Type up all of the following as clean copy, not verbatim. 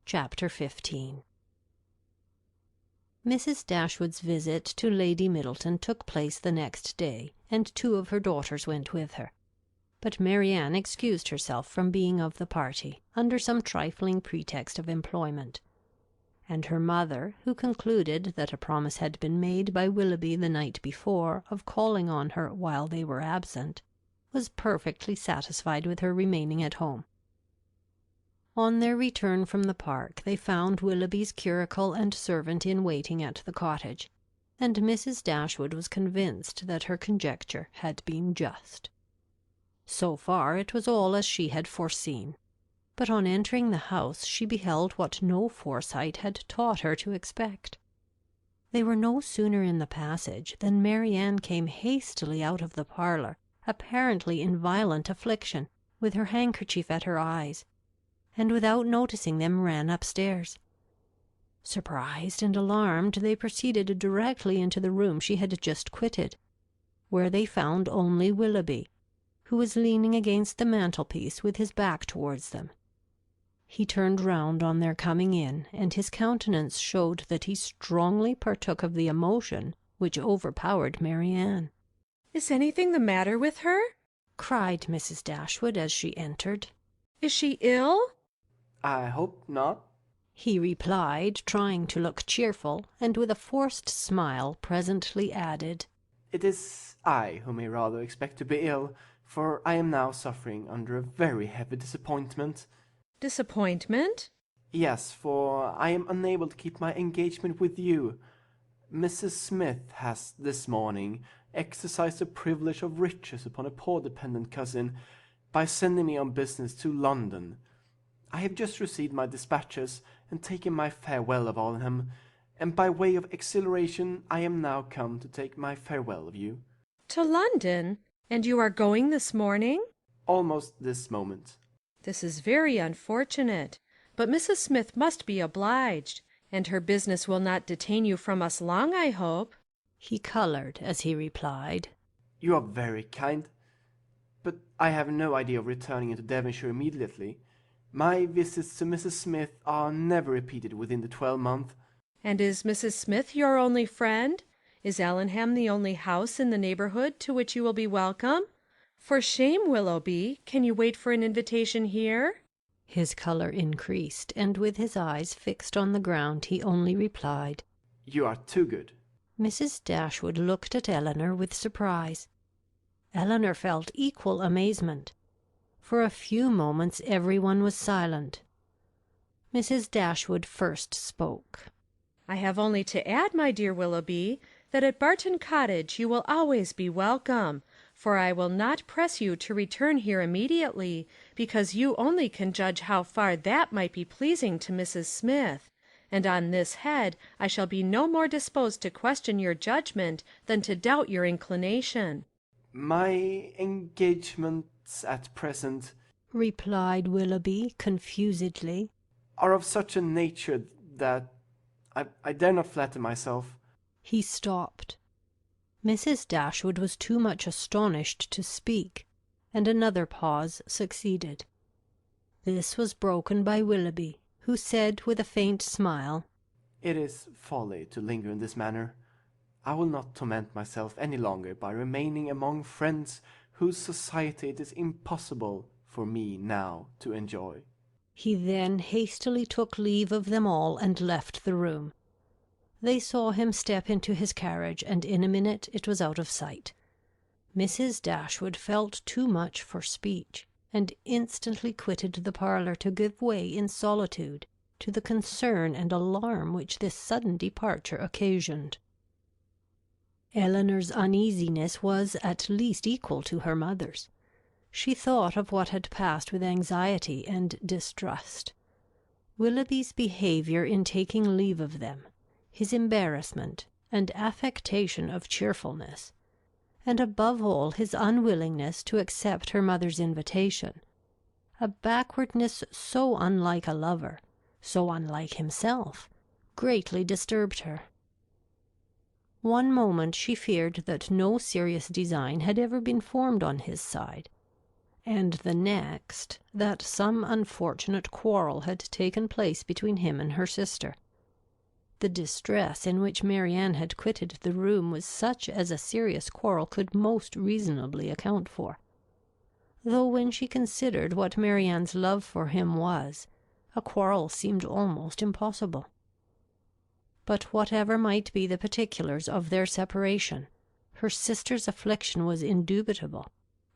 Chapter 15. Mrs. Dashwood's visit to Lady Middleton took place the next day, and 2 of her daughters went with her. But Marianne excused herself from being of the party, under some trifling pretext of employment; and her mother, who concluded that a promise had been made by Willoughby the night before of calling on her while they were absent, was perfectly satisfied with her remaining at home. On their return from the park they found Willoughby's curricle and servant in waiting at the cottage, and Mrs. Dashwood was convinced that her conjecture had been just. So far it was all as she had foreseen, but on entering the house she beheld what no foresight had taught her to expect. They were no sooner in the passage than Marianne came hastily out of the parlour, apparently in violent affliction, with her handkerchief at her eyes, and without noticing them ran upstairs. Surprised and alarmed, they proceeded directly into the room she had just quitted, where they found only Willoughby, who was leaning against the mantelpiece with his back towards them. He turned round on their coming in, and his countenance showed that he strongly partook of the emotion which overpowered Marianne. "Is anything the matter with her?" cried Mrs. Dashwood as she entered. "Is she ill?" "I hope not," he replied, trying to look cheerful, and with a forced smile presently added, "It is I who may rather expect to be ill, for I am now suffering under a very heavy disappointment." "Disappointment?" "Yes, for I am unable to keep my engagement with you. Mrs. Smith has this morning exercised the privilege of riches upon a poor dependent cousin, by sending me on business to London. I have just received my dispatches, and taken my farewell of Allenham, and by way of exhilaration I am now come to take my farewell of you." "To London? And you are going this morning?" "Almost this moment." "This is very unfortunate. But Mrs. Smith must be obliged, and her business will not detain you from us long, I hope." He coloured as he replied, "You are very kind, but I have no idea of returning into Devonshire immediately. My visits to Mrs. Smith are never repeated within the 12-month. "And is Mrs. Smith your only friend? Is Allenham the only house in the neighbourhood to which you will be welcome? For shame, Willoughby, can you wait for an invitation here?" His colour increased, and with his eyes fixed on the ground he only replied, "You are too good." Mrs. Dashwood looked at Elinor with surprise. Elinor felt equal amazement. For a few moments every one was silent. Mrs. Dashwood first spoke. "I have only to add, my dear Willoughby, that at Barton Cottage you will always be welcome, for I will not press you to return here immediately, because you only can judge how far that might be pleasing to Mrs. Smith, and on this head I shall be no more disposed to question your judgment than to doubt your inclination." "My engagements at present," replied Willoughby confusedly, "are of such a nature that I dare not flatter myself—" He stopped. Mrs. Dashwood was too much astonished to speak, and another pause succeeded. This was broken by Willoughby, who said with a faint smile, "It is folly to linger in this manner. I will not torment myself any longer by remaining among friends whose society it is impossible for me now to enjoy." He then hastily took leave of them all and left the room. They saw him step into his carriage, and in a minute it was out of sight. Mrs. Dashwood felt too much for speech, and instantly quitted the parlour to give way in solitude to the concern and alarm which this sudden departure occasioned. Elinor's uneasiness was at least equal to her mother's. She thought of what had passed with anxiety and distrust. Willoughby's behaviour in taking leave of them, his embarrassment and affectation of cheerfulness, and above all his unwillingness to accept her mother's invitation, a backwardness so unlike a lover, so unlike himself, greatly disturbed her. One moment she feared that no serious design had ever been formed on his side, and the next that some unfortunate quarrel had taken place between him and her sister. The distress in which Marianne had quitted the room was such as a serious quarrel could most reasonably account for, though when she considered what Marianne's love for him was, a quarrel seemed almost impossible. But whatever might be the particulars of their separation, her sister's affliction was indubitable,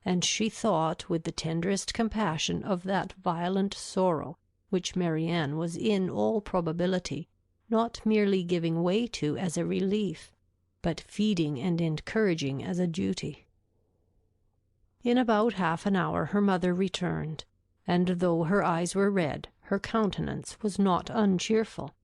and she thought with the tenderest compassion of that violent sorrow which Marianne was in all probability not merely giving way to as a relief, but feeding and encouraging as a duty. In about half an hour her mother returned, and though her eyes were red, her countenance was not uncheerful.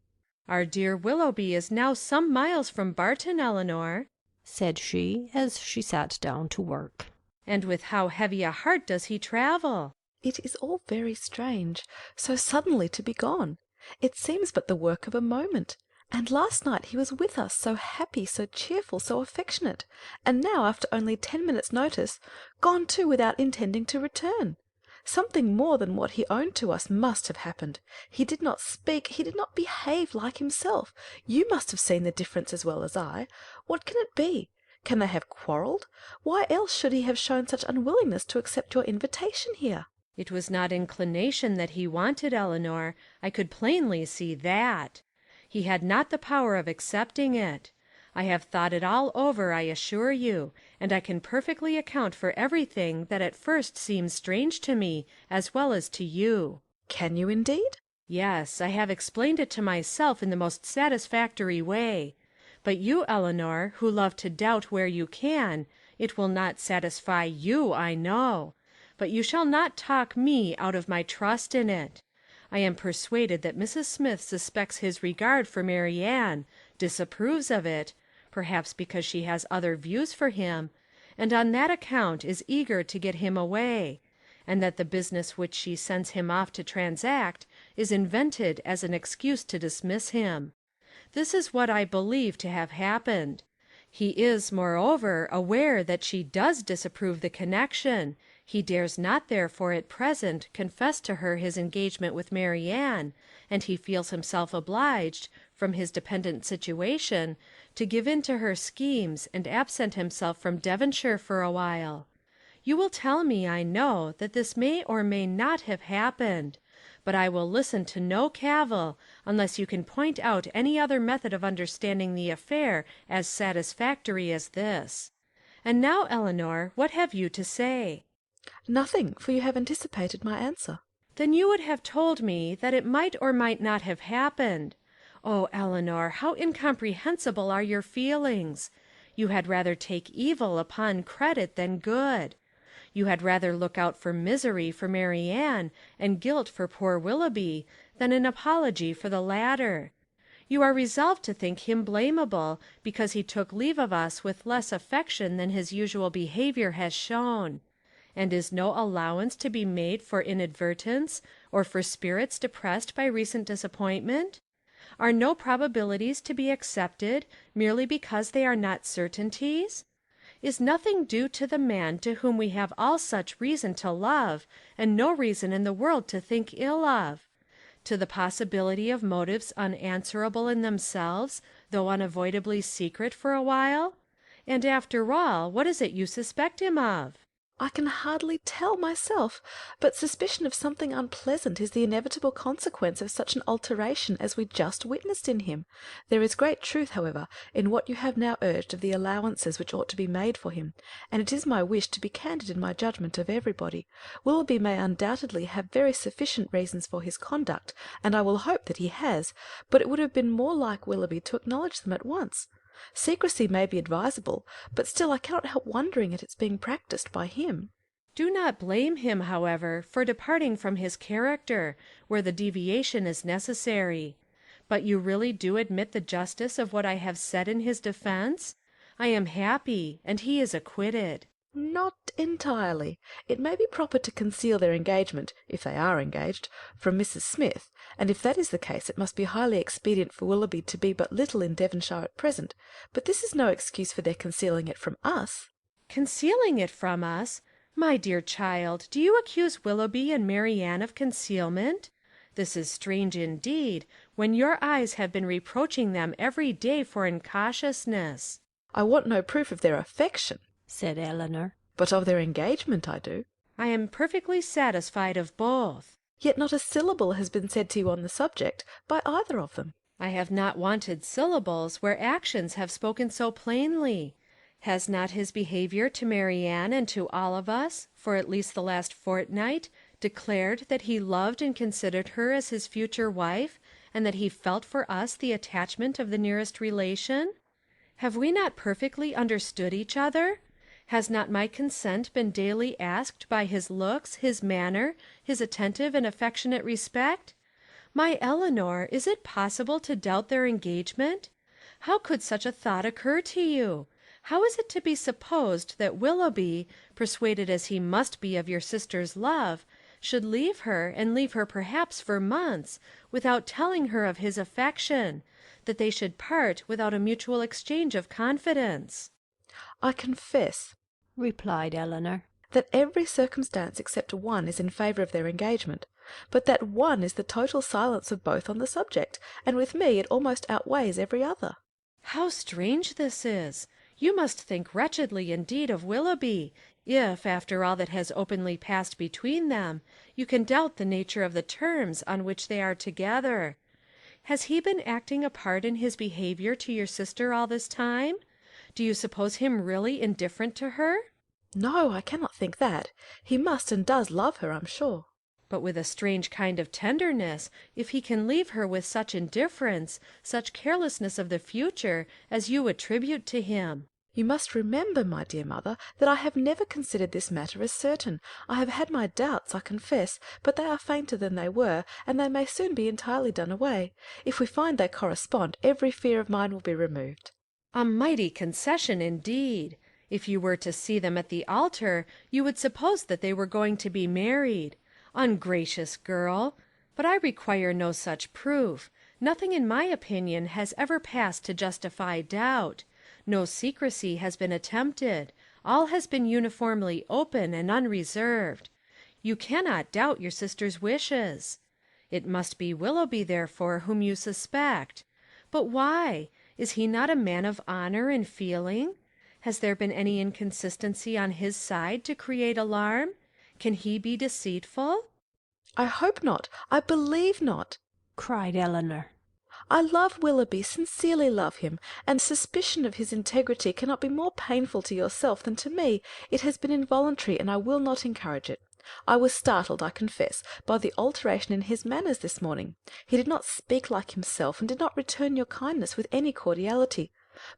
"Our dear Willoughby is now some miles from Barton, Elinor," said she, as she sat down to work. "And with how heavy a heart does he travel!" It is all very strange, so suddenly to be gone. It seems but the work of a moment. And last night he was with us, so happy, so cheerful, so affectionate, and now, after only 10 minutes' notice, gone too without intending to return. Something more than what he owned to us must have happened. He did not speak, he did not behave like himself. You must have seen the difference as well as I. What can it be? Can they have quarrelled? Why else should he have shown such unwillingness to accept your invitation here? It was not inclination that he wanted, Elinor. I could plainly see that. He had not the power of accepting it. I have thought it all over, I assure you, and I can perfectly account for everything that at first seems strange to me as well as to you. Can you indeed? Yes, I have explained it to myself in the most satisfactory way. But you, Elinor, who love to doubt where you can, it will not satisfy you, I know. But you shall not talk me out of my trust in it. I am persuaded that Mrs. Smith suspects his regard for Marianne, disapproves of it, perhaps because she has other views for him, and on that account is eager to get him away, and that the business which she sends him off to transact is invented as an excuse to dismiss him. This is what I believe to have happened. He is, moreover, aware that she does disapprove the connection. He dares not, therefore, at present, confess to her his engagement with Marianne, and he feels himself obliged, from his dependent situation, to give in to her schemes, and absent himself from Devonshire for a while. You will tell me, I know, that this may or may not have happened, but I will listen to no cavil, unless you can point out any other method of understanding the affair as satisfactory as this. And now, Elinor, what have you to say? Nothing, for you have anticipated my answer. Then you would have told me that it might or might not have happened. Oh, Elinor, how incomprehensible are your feelings! You had rather take evil upon credit than good. You had rather look out for misery for Marianne and guilt for poor Willoughby than an apology for the latter. You are resolved to think him blamable because he took leave of us with less affection than his usual behaviour has shown. And is no allowance to be made for inadvertence, or for spirits depressed by recent disappointment? Are no probabilities to be accepted, merely because they are not certainties? Is nothing due to the man to whom we have all such reason to love, and no reason in the world to think ill of? To the possibility of motives unanswerable in themselves, though unavoidably secret for a while? And after all, what is it you suspect him of? I can hardly tell myself, but suspicion of something unpleasant is the inevitable consequence of such an alteration as we just witnessed in him. There is great truth, however, in what you have now urged of the allowances which ought to be made for him, and it is my wish to be candid in my judgment of everybody. Willoughby may undoubtedly have very sufficient reasons for his conduct, and I will hope that he has, but it would have been more like Willoughby to acknowledge them at once. Secrecy may be advisable, but still I cannot help wondering at its being practised by him. Do not blame him, however, for departing from his character, where the deviation is necessary. But you really do admit the justice of what I have said in his defence? I am happy, and he is acquitted. Not entirely. It may be proper to conceal their engagement, if they are engaged, from Mrs. Smith, and if that is the case it must be highly expedient for Willoughby to be but little in Devonshire at present, but this is no excuse for their concealing it from us. Concealing it from us? My dear child, do you accuse Willoughby and Marianne of concealment? This is strange indeed, when your eyes have been reproaching them every day for incautiousness. I want no proof of their affection, said Elinor. but of their engagement I do. I am perfectly satisfied of both. Yet not a syllable has been said to you on the subject by either of them. I have not wanted syllables where actions have spoken so plainly. Has not his behaviour to Marianne and to all of us, for at least the last fortnight, declared that he loved and considered her as his future wife, and that he felt for us the attachment of the nearest relation? Have we not perfectly understood each other? Has not my consent been daily asked by his looks, his manner, his attentive and affectionate respect? My Elinor, is it possible to doubt their engagement? How could such a thought occur to you? How is it to be supposed that Willoughby, persuaded as he must be of your sister's love, should leave her, and leave her perhaps for months, without telling her of his affection, that they should part without a mutual exchange of confidence? I confess, replied Elinor, that every circumstance except one is in favour of their engagement, but that one is the total silence of both on the subject, and with me it almost outweighs every other. How strange this is! You must think wretchedly indeed of Willoughby, if, after all that has openly passed between them, you can doubt the nature of the terms on which they are together. Has he been acting a part in his behaviour to your sister all this time? Do you suppose him really indifferent to her? No, I cannot think that. He must and does love her, I'm sure. But with a strange kind of tenderness, if he can leave her with such indifference, such carelessness of the future, as you attribute to him. You must remember, my dear mother, that I have never considered this matter as certain. I have had my doubts, I confess, but they are fainter than they were, and they may soon be entirely done away. If we find they correspond, every fear of mine will be removed. A mighty concession indeed! If you were to see them at the altar, you would suppose that they were going to be married. Ungracious girl! But I require no such proof. Nothing in my opinion has ever passed to justify doubt. No secrecy has been attempted. All has been uniformly open and unreserved. You cannot doubt your sister's wishes. It must be Willoughby, therefore, whom you suspect. But why? Is he not a man of honour and feeling? Has there been any inconsistency on his side to create alarm? Can he be deceitful? I hope not. I believe not, cried Elinor. I love Willoughby, sincerely love him, and suspicion of his integrity cannot be more painful to yourself than to me. It has been involuntary, and I will not encourage it. I was startled, I confess, by the alteration in his manners this morning. He did not speak like himself, and did not return your kindness with any cordiality.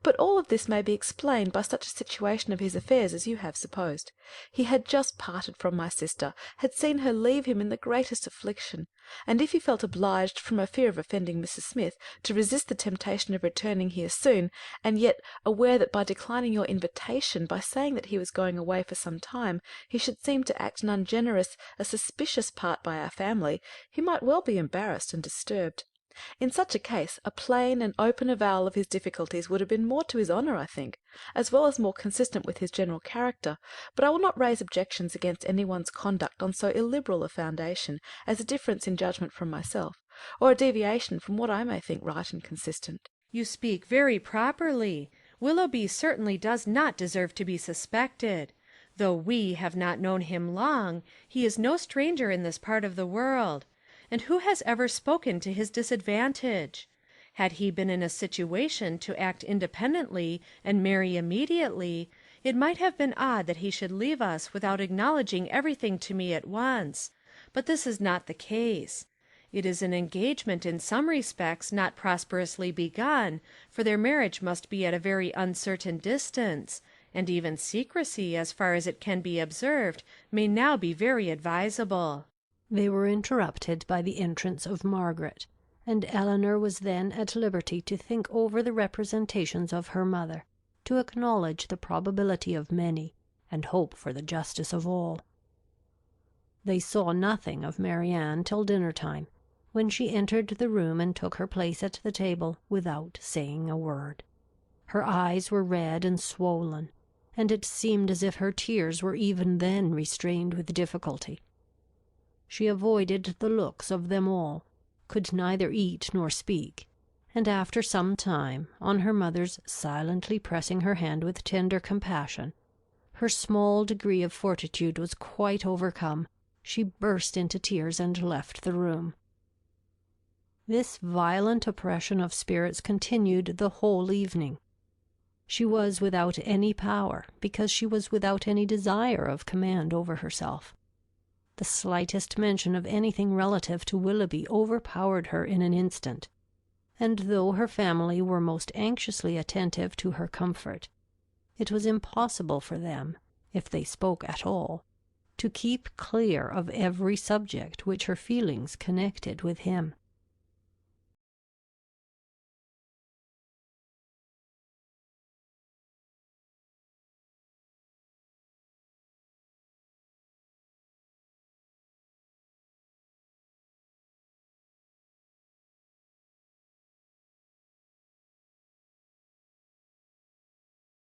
But all of this may be explained by such a situation of his affairs as you have supposed. He had just parted from my sister, had seen her leave him in the greatest affliction, and if he felt obliged, from a fear of offending Mrs. Smith, to resist the temptation of returning here soon, and yet aware that by declining your invitation, by saying that he was going away for some time, he should seem to act an ungenerous, a suspicious part by our family, he might well be embarrassed and disturbed. In such a case, a plain and open avowal of his difficulties would have been more to his honour, I think, as well as more consistent with his general character, but I will not raise objections against any one's conduct on so illiberal a foundation as a difference in judgment from myself, or a deviation from what I may think right and consistent. You speak very properly. Willoughby certainly does not deserve to be suspected. Though we have not known him long, he is no stranger in this part of the world. And who has ever spoken to his disadvantage? Had he been in a situation to act independently and marry immediately, it might have been odd that he should leave us without acknowledging everything to me at once. But this is not the case. It is an engagement in some respects not prosperously begun, for their marriage must be at a very uncertain distance, and even secrecy, as far as it can be observed, may now be very advisable. They were interrupted by the entrance of Margaret, and Elinor was then at liberty to think over the representations of her mother, to acknowledge the probability of many, and hope for the justice of all. They saw nothing of Marianne till dinner-time, when she entered the room and took her place at the table without saying a word. Her eyes were red and swollen, and it seemed as if her tears were even then restrained with difficulty. She avoided the looks of them all, could neither eat nor speak, and after some time, on her mother's silently pressing her hand with tender compassion, her small degree of fortitude was quite overcome. She burst into tears and left the room. This violent oppression of spirits continued the whole evening. She was without any power, because she was without any desire of command over herself. The slightest mention of anything relative to Willoughby overpowered her in an instant, and though her family were most anxiously attentive to her comfort, it was impossible for them, if they spoke at all, to keep clear of every subject which her feelings connected with him.